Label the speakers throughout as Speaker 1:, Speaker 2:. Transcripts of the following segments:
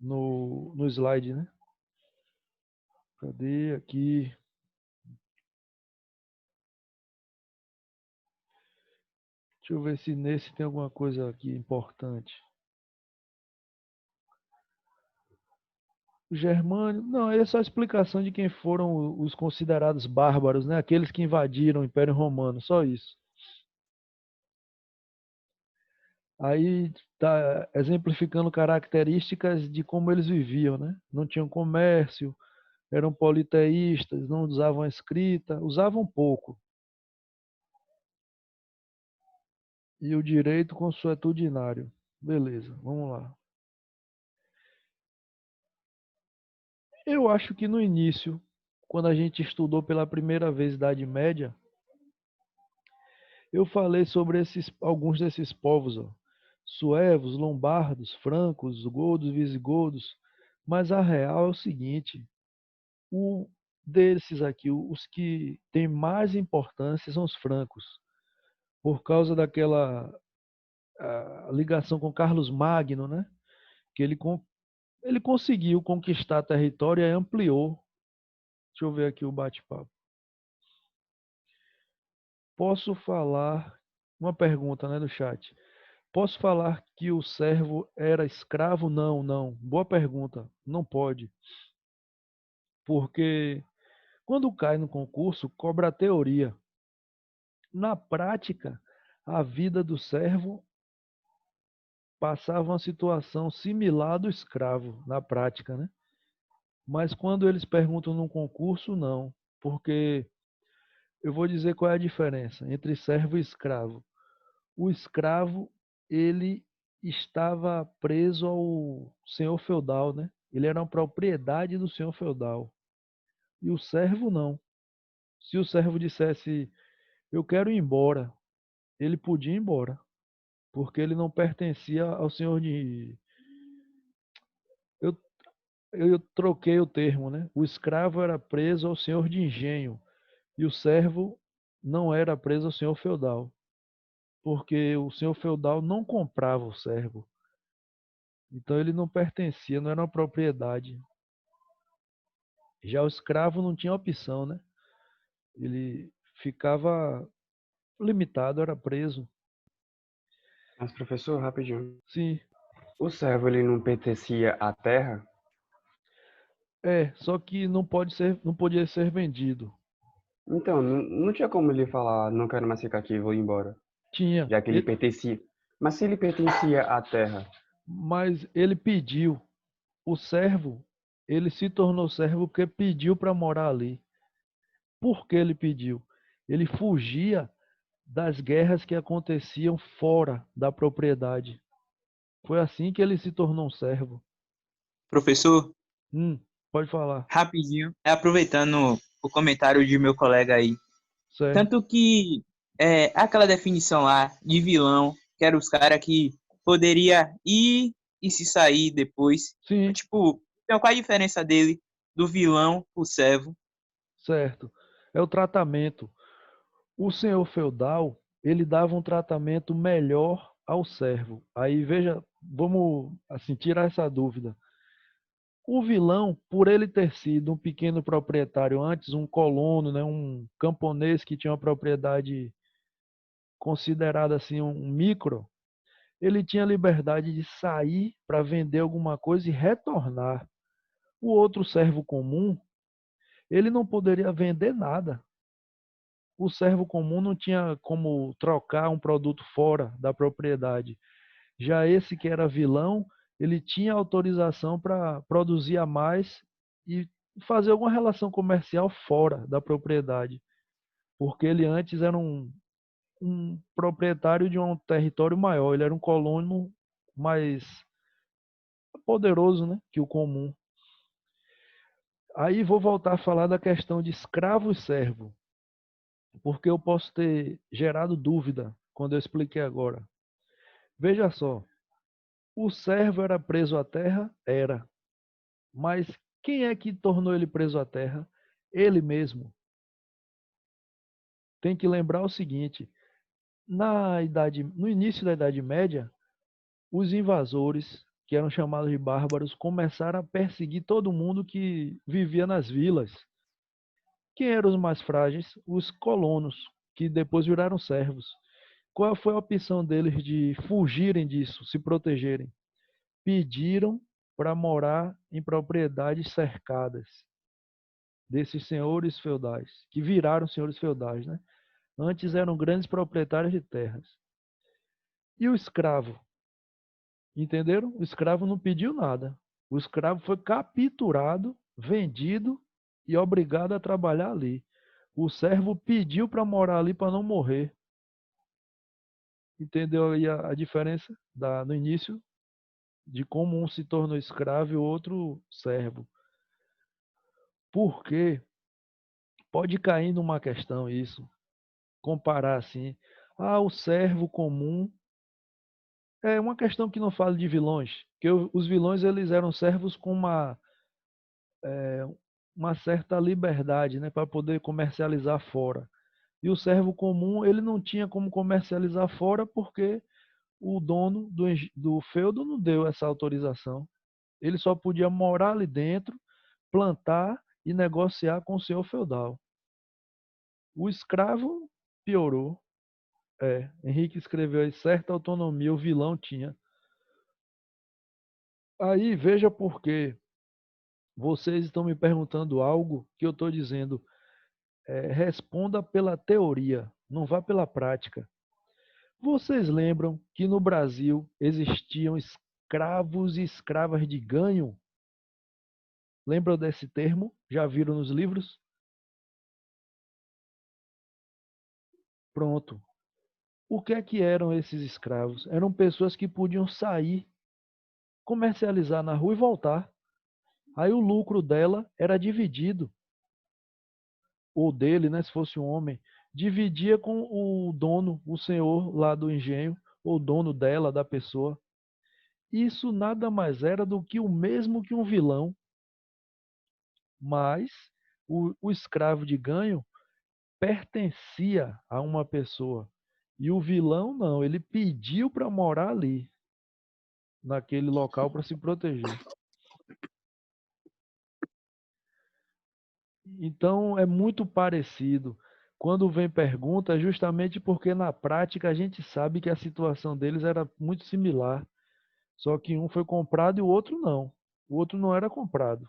Speaker 1: no slide, né? Cadê aqui? Deixa eu ver se nesse tem alguma coisa aqui importante. O Germânio, não, é só a explicação de quem foram os considerados bárbaros, né? Aqueles que invadiram o Império Romano, só isso. Aí tá exemplificando características de como eles viviam, né? Não tinham comércio, eram politeístas, não usavam a escrita, usavam pouco. E o direito consuetudinário. Beleza, vamos lá. Eu acho que no início, quando a gente estudou pela primeira vez Idade Média, eu falei sobre alguns desses povos, ó. Suevos, lombardos, francos, godos, visigodos. Mas a real é o seguinte: o desses aqui, os que têm mais importância são os francos, por causa daquela ligação com Carlos Magno, né? Que ele conseguiu conquistar território e ampliou. Deixa eu ver aqui o bate-papo. Posso falar, uma pergunta, né, do chat. Posso falar que o servo era escravo? Não, não. Boa pergunta. Não pode. Porque quando cai no concurso, cobra a teoria. Na prática, a vida do servo passava uma situação similar do escravo, na prática, né? Mas quando eles perguntam num concurso, não. Porque eu vou dizer qual é a diferença entre servo e escravo. O escravo, ele estava preso ao senhor feudal, né? Ele era uma propriedade do senhor feudal. E o servo não. Se o servo dissesse, eu quero ir embora, ele podia ir embora, porque ele não pertencia ao senhor de. Eu, eu troquei o termo, né? O escravo era preso ao senhor de engenho e o servo não era preso ao senhor feudal, porque o senhor feudal não comprava o servo. Então ele não pertencia, não era uma propriedade. Já o escravo não tinha opção, né? Ele ficava limitado, era preso.
Speaker 2: Mas, professor, rapidinho.
Speaker 1: Sim,
Speaker 2: O servo, ele não pertencia à terra?
Speaker 1: só que não pode ser, não podia ser vendido.
Speaker 2: Então, não tinha como ele falar, não quero mais ficar aqui, vou embora.
Speaker 1: Tinha,
Speaker 2: Já que ele pertencia. Mas se ele pertencia à terra,
Speaker 1: mas ele pediu. O servo, ele se tornou servo porque pediu para morar ali. Por que ele pediu? Ele fugia das guerras que aconteciam fora da propriedade. Foi assim que ele se tornou um servo.
Speaker 3: Professor,
Speaker 1: Pode falar.
Speaker 3: rapidinho, aproveitando o comentário de meu colega aí.
Speaker 1: Certo.
Speaker 3: Tanto que aquela definição lá de vilão, que era os caras que poderia ir e se sair depois.
Speaker 1: Sim,
Speaker 3: Tipo, então qual a diferença dele do vilão pro servo?
Speaker 1: certo. É o tratamento. O senhor feudal, ele dava um tratamento melhor ao servo. Aí veja, vamos assim tirar essa dúvida. O vilão, por ele ter sido um pequeno proprietário antes, um colono, né, um camponês que tinha uma propriedade considerada assim um micro, ele tinha liberdade de sair para vender alguma coisa e retornar. O outro servo comum, ele não poderia vender nada. O servo comum não tinha como trocar um produto fora da propriedade. Já esse que era vilão, ele tinha autorização para produzir a mais e fazer alguma relação comercial fora da propriedade, porque ele antes era um proprietário de um território maior, ele era um colono mais poderoso, né, que o comum. Aí vou voltar a falar da questão de escravo e servo, porque eu posso ter gerado dúvida quando eu expliquei agora. Veja só, o servo era preso à terra? Era. Mas quem é que tornou ele preso à terra? Ele mesmo. Tem que lembrar o seguinte: no início da Idade Média, os invasores que eram chamados de bárbaros, começaram a perseguir todo mundo que vivia nas vilas. Quem eram os mais frágeis? Os colonos, que depois viraram servos. Qual foi a opção deles de fugirem disso, se protegerem? Pediram para morar em propriedades cercadas desses senhores feudais, que viraram senhores feudais, né? Antes eram grandes proprietários de terras. E o escravo? Entenderam? O escravo não pediu nada. O escravo foi capturado, vendido e obrigado a trabalhar ali. O servo pediu para morar ali para não morrer. Entendeu aí a diferença no início de como um se tornou escravo e o outro servo? Porque pode cair numa questão isso, comparar assim, o servo comum é uma questão que não fala de vilões, que os vilões eles eram servos com uma certa liberdade, né, para poder comercializar fora. E o servo comum, ele não tinha como comercializar fora porque o dono do feudo não deu essa autorização. Ele só podia morar ali dentro, plantar e negociar com o senhor feudal. O escravo piorou. Henrique escreveu aí, certa autonomia o vilão tinha. Aí veja por quê. Vocês estão me perguntando algo que eu estou dizendo. Responda pela teoria, não vá pela prática. Vocês lembram que no Brasil existiam escravos e escravas de ganho? Lembram desse termo? Já viram nos livros? Pronto. O que é que eram esses escravos? Eram pessoas que podiam sair, comercializar na rua e voltar. Aí o lucro dela era dividido, ou dele, né, se fosse um homem, dividia com o dono, o senhor lá do engenho, ou dono dela, da pessoa. Isso nada mais era do que o mesmo que um vilão, mas o escravo de ganho pertencia a uma pessoa. E o vilão não, ele pediu para morar ali, naquele local, para se proteger. Então é muito parecido. Quando vem pergunta, é justamente porque na prática a gente sabe que a situação deles era muito similar. Só que um foi comprado e o outro não. O outro não era comprado.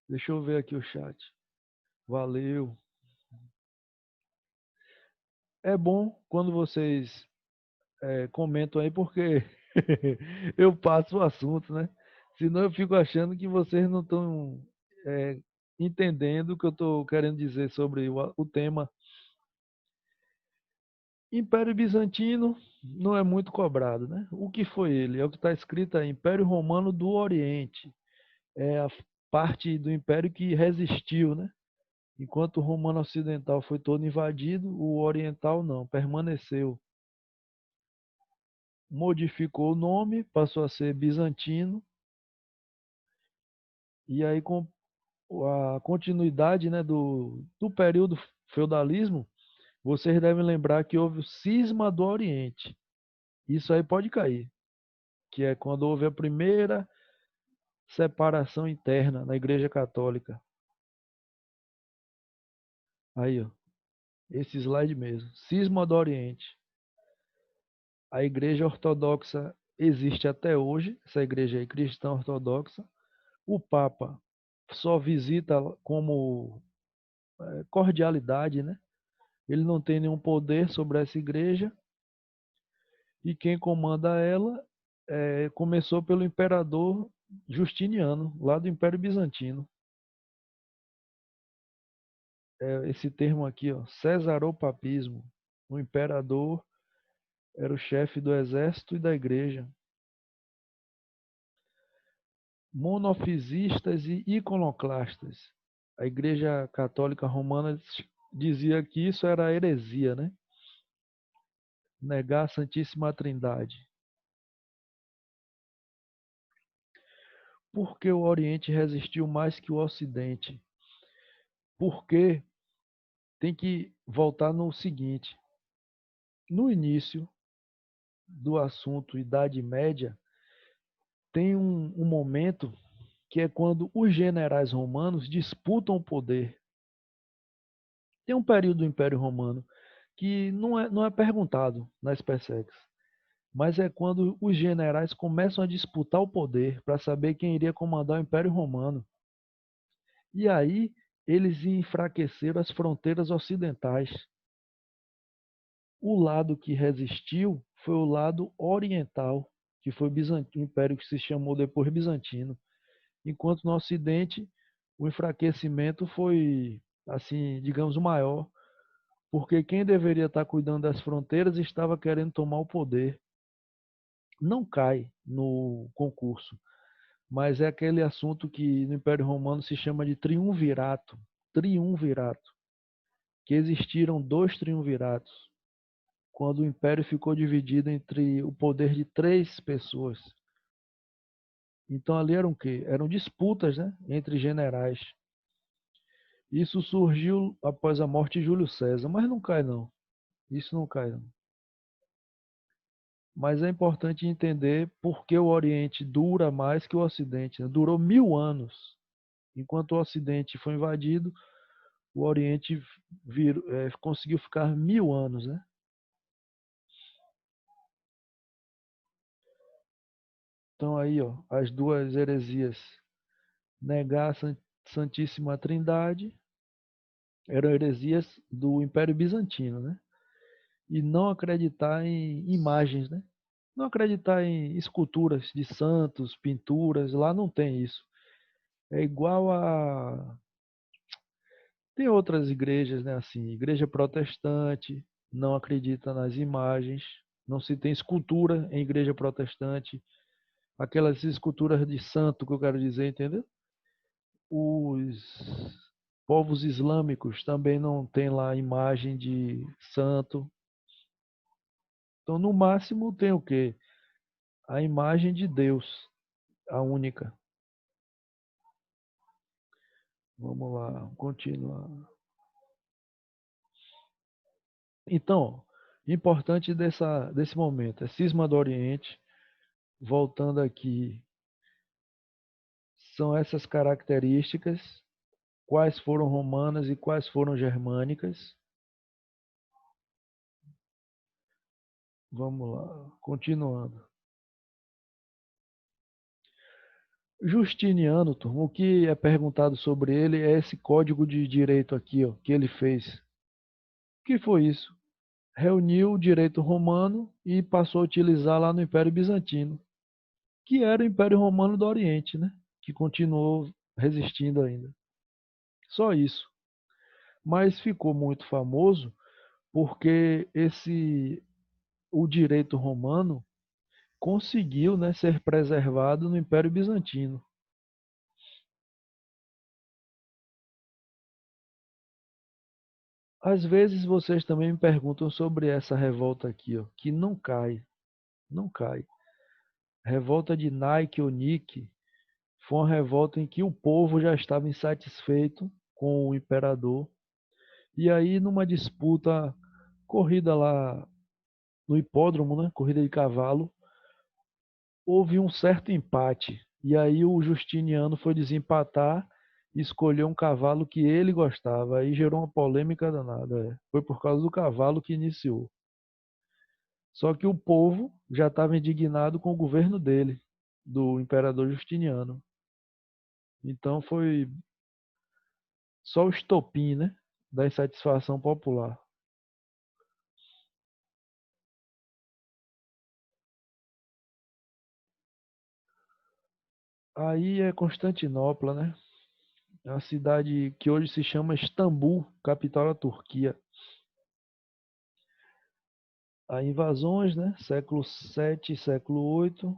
Speaker 1: Deixa eu ver aqui o chat. Valeu. É bom quando vocês comentam aí, porque eu passo o assunto, né? Senão eu fico achando que vocês não estão entendendo o que eu estou querendo dizer sobre o tema. Império Bizantino não é muito cobrado, né? O que foi ele? É o que está escrito aí, Império Romano do Oriente. É a parte do império que resistiu, né? Enquanto o Romano Ocidental foi todo invadido, o Oriental não, permaneceu. Modificou o nome, passou a ser Bizantino, e aí com a continuidade, né, do período feudalismo, vocês devem lembrar que houve o cisma do Oriente. Isso aí pode cair, que é quando houve a primeira separação interna na Igreja Católica. Aí, ó, esse slide mesmo. Cisma do Oriente. A Igreja Ortodoxa existe até hoje, essa igreja aí cristã ortodoxa. O Papa só visita como cordialidade, né? Ele não tem nenhum poder sobre essa igreja e quem comanda ela começou pelo imperador Justiniano, lá do Império Bizantino. Esse termo aqui, ó, Cesaropapismo. O imperador era o chefe do exército e da igreja. Monofisistas e iconoclastas. A Igreja Católica Romana dizia que isso era heresia, né? Negar a Santíssima Trindade. Por que o Oriente resistiu mais que o Ocidente? Porque tem que voltar no seguinte: no início, do assunto Idade Média, tem um momento que é quando os generais romanos disputam o poder. Tem um período do Império Romano que não é perguntado nas Persegues, mas é quando os generais começam a disputar o poder para saber quem iria comandar o Império Romano. E aí eles enfraqueceram as fronteiras ocidentais. O lado que resistiu foi o lado oriental, que foi o império que se chamou depois Bizantino. Enquanto no Ocidente o enfraquecimento foi, assim, digamos, o maior, porque quem deveria estar cuidando das fronteiras estava querendo tomar o poder. Não cai no concurso, mas é aquele assunto que no Império Romano se chama de triunvirato. Triunvirato, que existiram dois triunviratos, quando o império ficou dividido entre o poder de três pessoas. Então ali eram o quê? Eram disputas, né, entre generais. Isso surgiu após a morte de Júlio César, mas não cai não. Isso não cai não. Mas é importante entender por que o Oriente dura mais que o Ocidente, né? Durou 1000 anos. Enquanto o Ocidente foi invadido, o Oriente conseguiu ficar 1000 anos, né? Então aí, ó, as duas heresias: negar a Santíssima Trindade, eram heresias do Império Bizantino, né? E não acreditar em imagens, né? Não acreditar em esculturas de santos, pinturas, lá não tem isso. É igual a. Tem outras igrejas, né? Assim, igreja protestante não acredita nas imagens, não se tem escultura em igreja protestante, aquelas esculturas de santo que eu quero dizer, entendeu? Os povos islâmicos também não têm lá imagem de santo. Então, no máximo, tem o quê? A imagem de Deus, a única. Vamos lá, continuar. Então, importante desse momento é Cisma do Oriente. Voltando aqui, são essas características, quais foram romanas e quais foram germânicas. Vamos lá, continuando. Justiniano, turma, o que é perguntado sobre ele é esse código de direito aqui, ó, que ele fez. O que foi isso? Reuniu o direito romano e passou a utilizar lá no Império Bizantino, que era o Império Romano do Oriente, né? Que continuou resistindo ainda. Só isso. Mas ficou muito famoso porque o direito romano conseguiu, né, ser preservado no Império Bizantino. Às vezes vocês também me perguntam sobre essa revolta aqui, ó, que não cai, não cai. Revolta de Nike ou Nikke foi uma revolta em que o povo já estava insatisfeito com o imperador. E aí, numa disputa, corrida lá no hipódromo, né, corrida de cavalo, houve um certo empate. E aí o Justiniano foi desempatar e escolheu um cavalo que ele gostava. Aí gerou uma polêmica danada. Foi por causa do cavalo que iniciou. Só que o povo já estava indignado com o governo dele, do imperador Justiniano. Então foi só o estopim, né, da insatisfação popular. Aí é Constantinopla, né? É uma cidade que hoje se chama Istambul, capital da Turquia. Há invasões, né? Século VII, século VIII,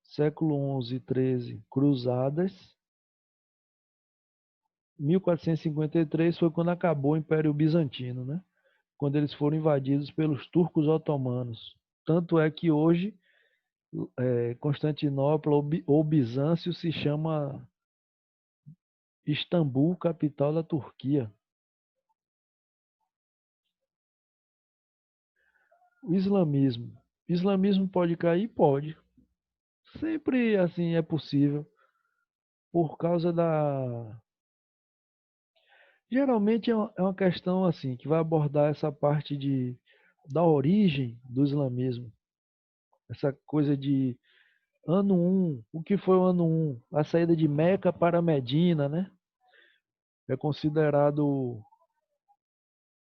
Speaker 1: século XI e XIII, cruzadas. 1453 foi quando acabou o Império Bizantino, né? Quando eles foram invadidos pelos turcos otomanos. Tanto é que hoje Constantinopla ou Bizâncio se chama Istambul, capital da Turquia. O islamismo. Islamismo pode cair? Pode. Sempre assim é possível. Por causa da. Geralmente é uma questão assim que vai abordar essa parte da origem do islamismo. Essa coisa de ano um. O que foi o ano um? A saída de Meca para Medina, né? É considerado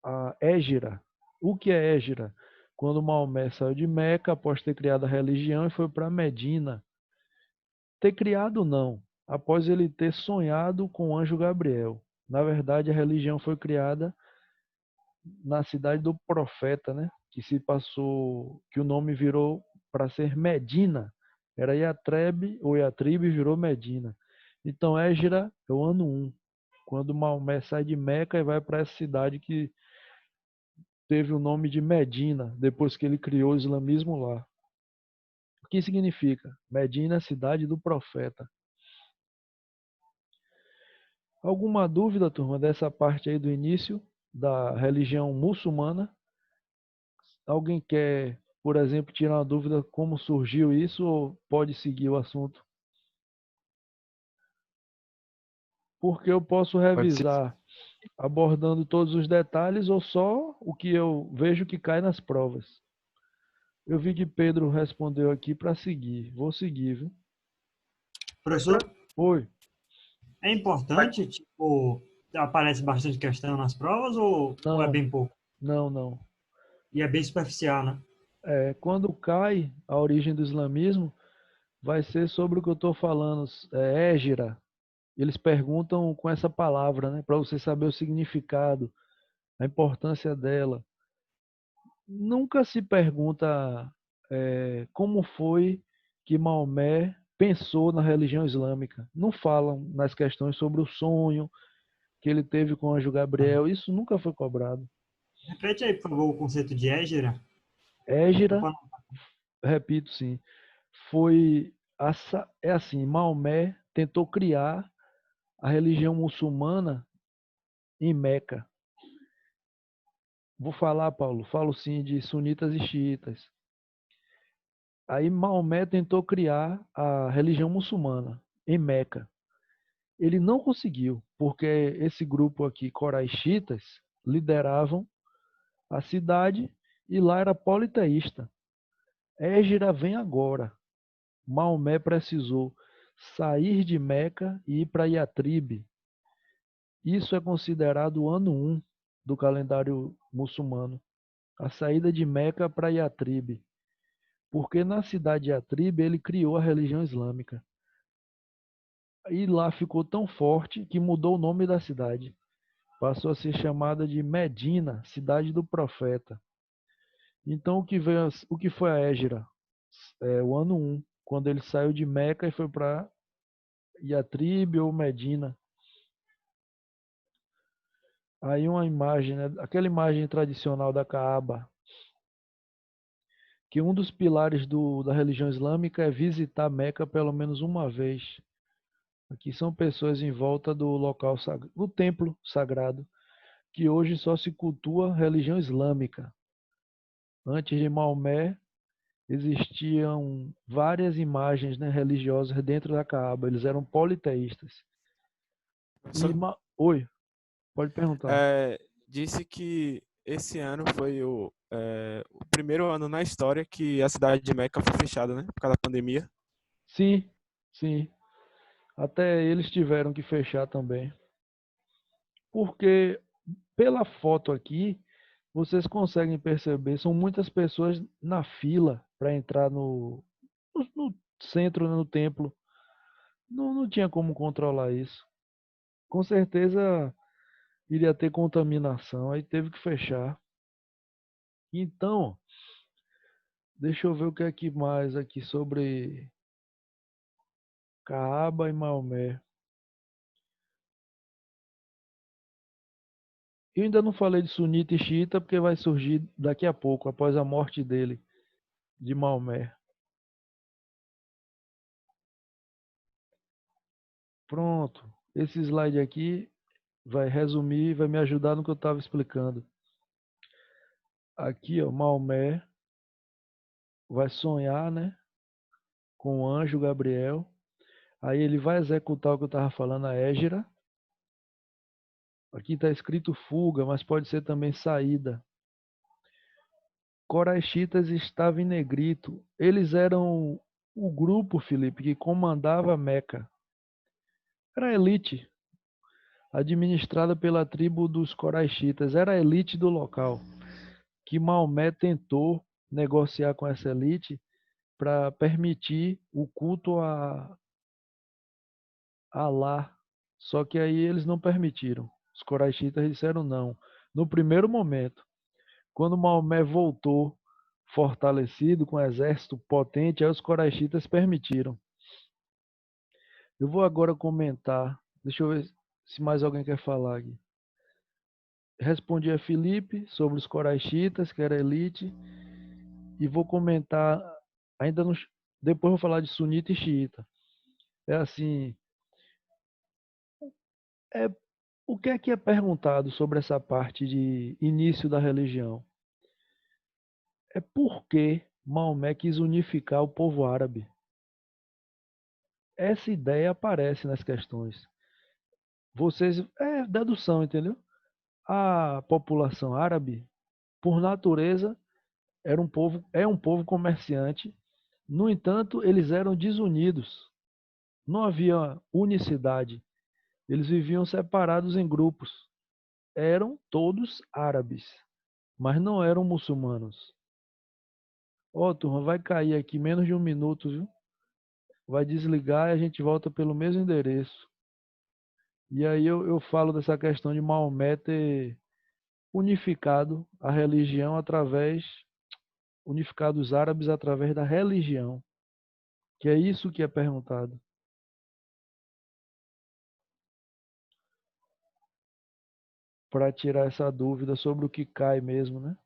Speaker 1: a Hégira. O que é Hégira? Quando Maomé saiu de Meca após ter criado a religião e foi para Medina. Ter criado não, após ele ter sonhado com o anjo Gabriel. Na verdade, a religião foi criada na cidade do profeta, né? Que se passou, que o nome virou para ser Medina. Era Yatreb ou Yatrib virou Medina. Então, Égira é o ano um, quando Maomé sai de Meca e vai para essa cidade que teve o nome de Medina, depois que ele criou o islamismo lá. O que significa? Medina é cidade do profeta. Alguma dúvida, turma, dessa parte aí do início da religião muçulmana? Alguém quer, por exemplo, tirar uma dúvida como surgiu isso ou pode seguir o assunto? Porque eu posso
Speaker 2: Pode ser.
Speaker 1: revisar abordando todos os detalhes ou só o que eu vejo que cai nas provas. Eu vi que Pedro respondeu aqui para seguir. Vou seguir, viu?
Speaker 4: Professor,
Speaker 1: Oi.
Speaker 4: é importante, tipo, aparece bastante questão nas provas ou é
Speaker 1: Não,
Speaker 4: bem pouco?
Speaker 1: não.
Speaker 4: E é bem superficial, né?
Speaker 1: Quando cai a origem do islamismo, vai ser sobre o que eu estou falando, Égira. Eles perguntam com essa palavra, né, para você saber o significado, a importância dela. Nunca se pergunta como foi que Maomé pensou na religião islâmica. Não falam nas questões sobre o sonho que ele teve com o anjo Gabriel. Isso nunca foi cobrado.
Speaker 4: Repete aí, por favor, o conceito de Égira.
Speaker 1: Égira, repito, sim, é assim, Maomé tentou criar a religião muçulmana em Meca. Vou falar, Paulo, falo sim de sunitas e xiitas. Aí Maomé tentou criar a religião muçulmana em Meca. Ele não conseguiu, porque esse grupo aqui, coraixitas, lideravam a cidade e lá era politeísta. Égira vem agora. Maomé precisou sair de Meca e ir para Yatrib. Isso é considerado o ano um do calendário muçulmano. A saída de Meca para Yatrib. Porque na cidade de Yatrib ele criou a religião islâmica. E lá ficou tão forte que mudou o nome da cidade. Passou a ser chamada de Medina, cidade do profeta. Então o que foi a Égira? O ano um, quando ele saiu de Meca e foi para Yatrib ou Medina. Aí uma imagem, né? Aquela imagem tradicional da Caaba, que um dos pilares da religião islâmica é visitar Meca pelo menos uma vez. Aqui são pessoas em volta do local do templo sagrado, que hoje só se cultua religião islâmica. Antes de Maomé, existiam várias imagens, né, religiosas dentro da Caaba. Eles eram politeístas.
Speaker 5: Professor,
Speaker 1: Oi, pode perguntar.
Speaker 5: disse que esse ano foi o primeiro ano na história que a cidade de Meca foi fechada, né? Por causa da pandemia.
Speaker 1: Sim, sim. Até eles tiveram que fechar também. Porque pela foto aqui, vocês conseguem perceber, são muitas pessoas na fila para entrar no centro, né, no templo. Não tinha como controlar isso. Com certeza iria ter contaminação, aí teve que fechar. Então, deixa eu ver o que é que mais aqui sobre Caaba e Maomé. Eu ainda não falei de sunita e xiita porque vai surgir daqui a pouco, após a morte dele, de Maomé. Pronto. Esse slide aqui vai resumir, vai me ajudar no que eu estava explicando. Aqui, ó, Maomé vai sonhar, né, com o anjo Gabriel. Aí ele vai executar o que eu estava falando, a Égera. Aqui está escrito fuga, mas pode ser também saída. Coraixitas estava em negrito. Eles eram o grupo, Felipe, que comandava Meca. Era a elite, administrada pela tribo dos Coraixitas. Era a elite do local, que Maomé tentou negociar com essa elite para permitir o culto a Alá. Só que aí eles não permitiram. Os Coraixitas disseram não. No primeiro momento, quando Maomé voltou fortalecido, com um exército potente, aí os Coraixitas permitiram. Eu vou agora comentar. Deixa eu ver se mais alguém quer falar aqui. Respondi a Felipe sobre os Coraixitas, que era elite, e vou comentar ainda no, depois vou falar de sunita e xiita. É assim, é o que é perguntado sobre essa parte de início da religião? É por que Maomé quis unificar o povo árabe. Essa ideia aparece nas questões. Vocês, é dedução, entendeu? A população árabe, por natureza, é um povo comerciante. No entanto, eles eram desunidos. Não havia unicidade. Eles viviam separados em grupos. Eram todos árabes, mas não eram muçulmanos. Ó, turma, vai cair aqui menos de um minuto, viu? Vai desligar e a gente volta pelo mesmo endereço. E aí eu falo dessa questão de Maomé ter unificado a religião unificado os árabes através da religião, que é isso que é perguntado. Para tirar essa dúvida sobre o que cai mesmo, né?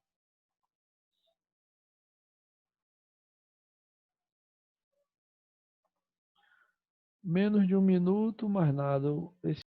Speaker 1: Menos de um minuto, mais nada. Esse